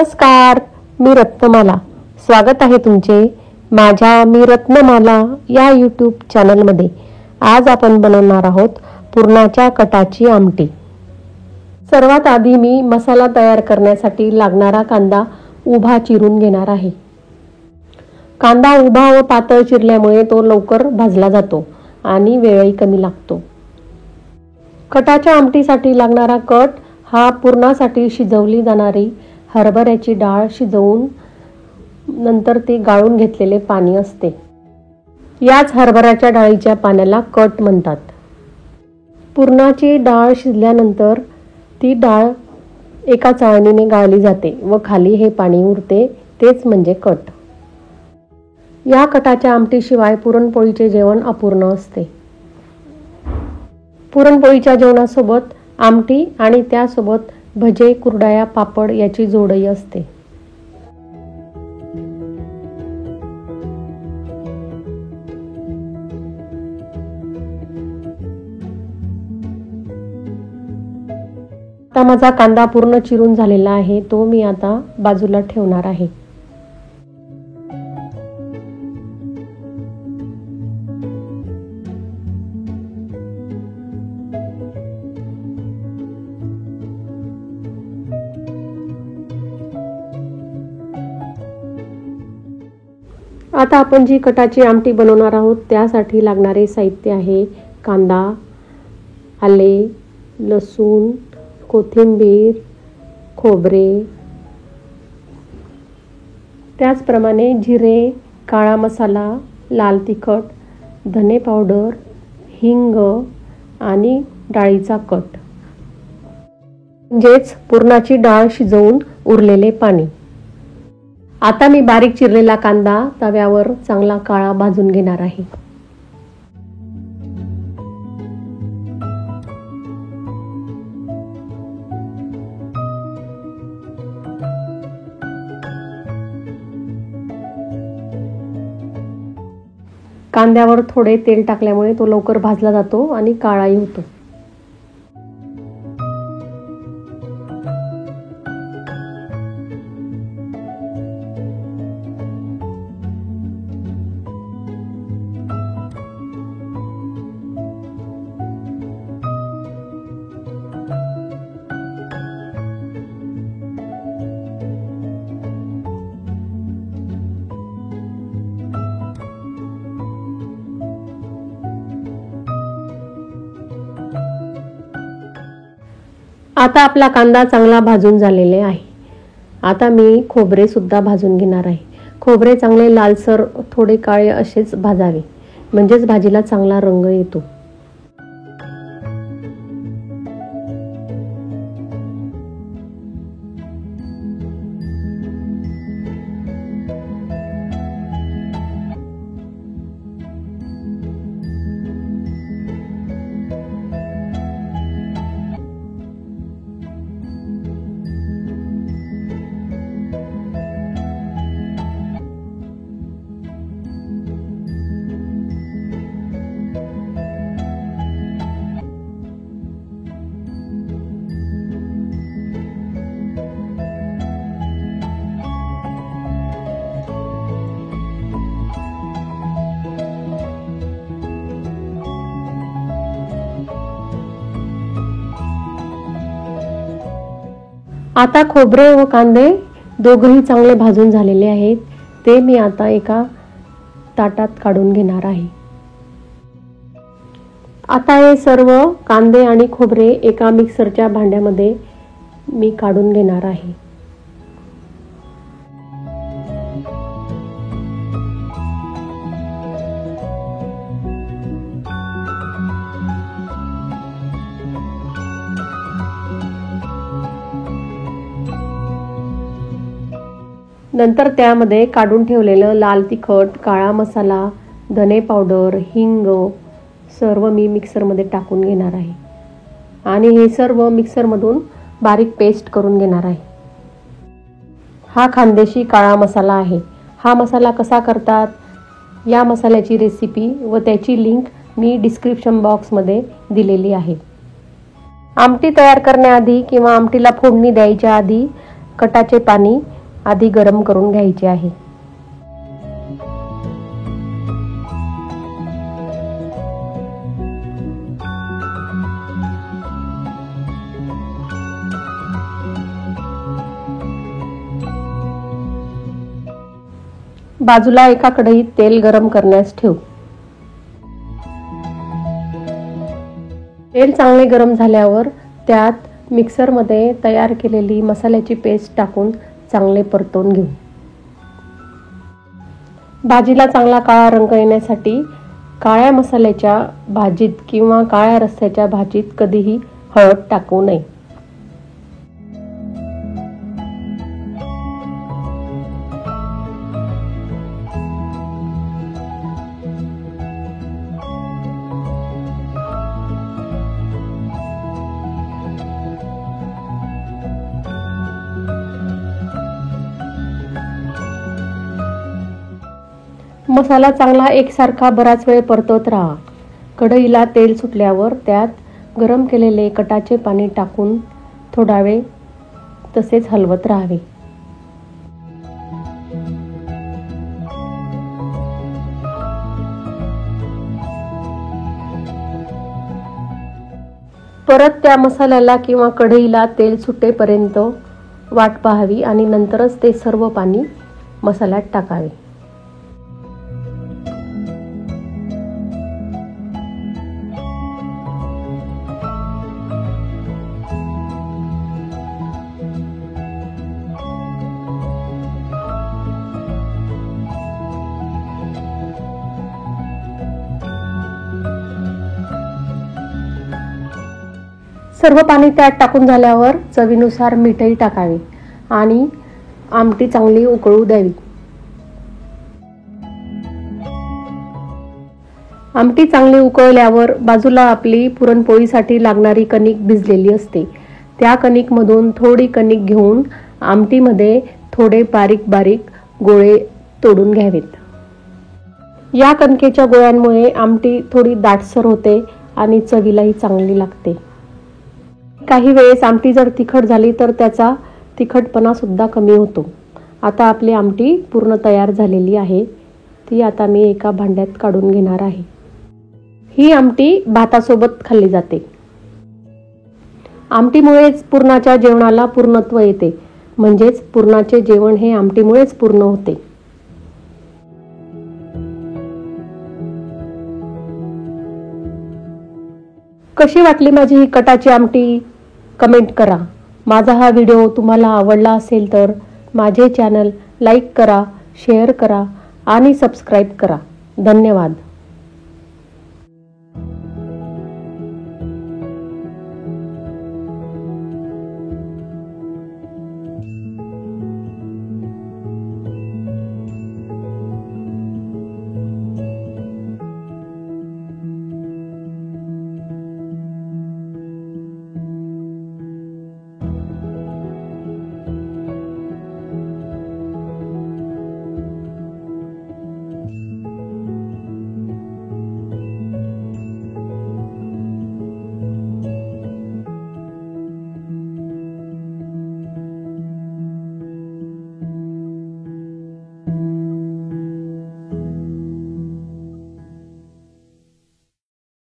नमस्कार, मी रत्नमाला. स्वागत आहे तुमचे माझ्या मी रत्नमाला या यूट्यूब चॅनलमध्ये. आज आपण बनवणार आहोत पुरणाच्या कटाची आमटी. सर्वात आधी मी मसाला तयार करण्यासाठी लागणारा कांदा उभा चिरून घेणार आहे. कांदा उभा व पातळ चिरल्यामुळे तो लवकर भाजला जातो आणि वेळही कमी लागतो. कटाच्या आमटीसाठी लागणारा कट हा पुरणासाठी शिजवली जाणारी हरभऱ्याची डाळ शिजवून नंतर ते गाळून घेतलेले पाणी असते. याच हरभऱ्याच्या डाळीच्या पाण्याला कट म्हणतात. पुरणाची डाळ शिजल्यानंतर ती डाळ एका चाळणीने गाळली जाते व खाली हे पाणी उरते, तेच म्हणजे कट. या कटाच्या आमटीशिवाय पुरणपोळीचे जेवण अपूर्ण असते. पुरणपोळीच्या जेवणासोबत आमटी आणि त्यासोबत भजे, कुरडया, पापड याची जोडही असते. आता माझा कांदा पूर्ण चिरून झालेला आहे, तो मी आता बाजूला ठेवणार आहे. आता आपण जी कटाची आमटी बनवणार आहोत त्यासाठी लागणारे साहित्य आहे कांदा, आले, लसूण, कोथिंबीर, खोबरे, त्याचप्रमाणे जिरे, काळा मसाला, लाल तिखट, धने पावडर, हिंग आणि डाळीचा कट म्हणजेच पुरणाची डाळ शिजवून उरलेले पाणी. आता मी बारीक चिरलेला कांदा तव्यावर चांगला काळा भाजून घेणार आहे. कांद्यावर थोडे तेल टाकल्यामुळे तो लवकर भाजला जातो आणि काळाही होतो. आता आपला कांदा चांगला भाजून झालेले आहे. आता मी खोबरे सुद्धा भाजून घेणार आहे. खोबरे चांगले लालसर थोडे काळे असेच भाजावे, म्हणजेच भाजीला चांगला रंग येतो. आता खोबरे व कांदे दोघंही चांगले भाजून झालेले आहेत. ते मी आता एका ताटात काढून घेणार आहे. आता हे सर्व कांदे आणि खोबरे एका मिक्सरच्या भांड्यामध्ये मी काढून घेणार आहे. नंतर त्यामध्ये काढून ठेवलेलं लाल तिखट, काळा मसाला, धने पावडर, हिंग सर्व मी मिक्सरमध्ये टाकून घेणार आहे आणि हे सर्व मिक्सरमधून बारीक पेस्ट करून घेणार आहे. हा खानदेशी काळा मसाला आहे. हा मसाला कसा करतात, या मसाल्याची रेसिपी व त्याची लिंक मी डिस्क्रिप्शन बॉक्समध्ये दिलेली आहे. आमटी तयार करण्याआधी किंवा आमटीला फोडणी द्यायच्या आधी कटाचे पाणी आधी गरम करून घ्यायचे आहे। बाजूला एका कढईत तेल गरम करण्यास ठेवू। तेल चांगले गरम झाल्यावर त्यात मिक्सरमध्ये तयार केलेली मसाल्याची पेस्ट टाकून चांगले परतवून घेऊ। भाजीला चांगला काळा रंग येण्यासाठी काळ्या मसाल्याच्या भाजीत किंवा काळ्या रस्स्याच्या भाजीत कधीही हळद टाकू नये। मसाला चांगला एकसारखा बराच वेळ परतवत राहा। कढईला तेल सुटल्यावर त्यात गरम केलेले कटाचे पाणी टाकून थोडा वेळ तसेच हलवत राहावे। परत त्या मसाल्याला किंवा कढईला तेल सुटेपर्यंत वाट पाहावी आणि नंतरच ते सर्व पाणी मसाल्यात टाकावे। सर्व पाणी त्यात टाकून झाल्यावर चवीनुसार मीठही टाकावे आणि आमटी चांगली उकळू द्यावी। आमटी चांगली उकळल्यावर बाजूला आपली पुरणपोळीसाठी लागणारी कणिक भिजलेली असते। त्या कणिकमधून थोडी कणिक घेऊन आमटीमध्ये थोडे बारीक बारीक गोळे तोडून घ्यावेत। या कणकेच्या गोळ्यांमुळे आमटी थोडी दाटसर होते आणि चवीलाही चांगली लागते। काही वेळेस आमटी जर तिखट झाली तर त्याचा तिखटपणा सुद्धा कमी होतो। आता आपली आमटी पूर्ण तयार झालेली आहे। ती आता मी एका भांड्यात काढून घेणार आहे। ही आमटी भातासोबत खाल्ली जाते। आमटीमुळेच पुरणाच्या जेवणाला पूर्णत्व येते, म्हणजेच पुरणाचे जेवण हे आमटीमुळेच पूर्ण होते। कशी वाटली माझी ही कटाची आमटी कमेंट करा। माझा हा व्हिडिओ तुम्हाला आवडला असेल तर माझे चॅनल लाईक करा, शेअर करा आणि सबस्क्राईब करा। धन्यवाद।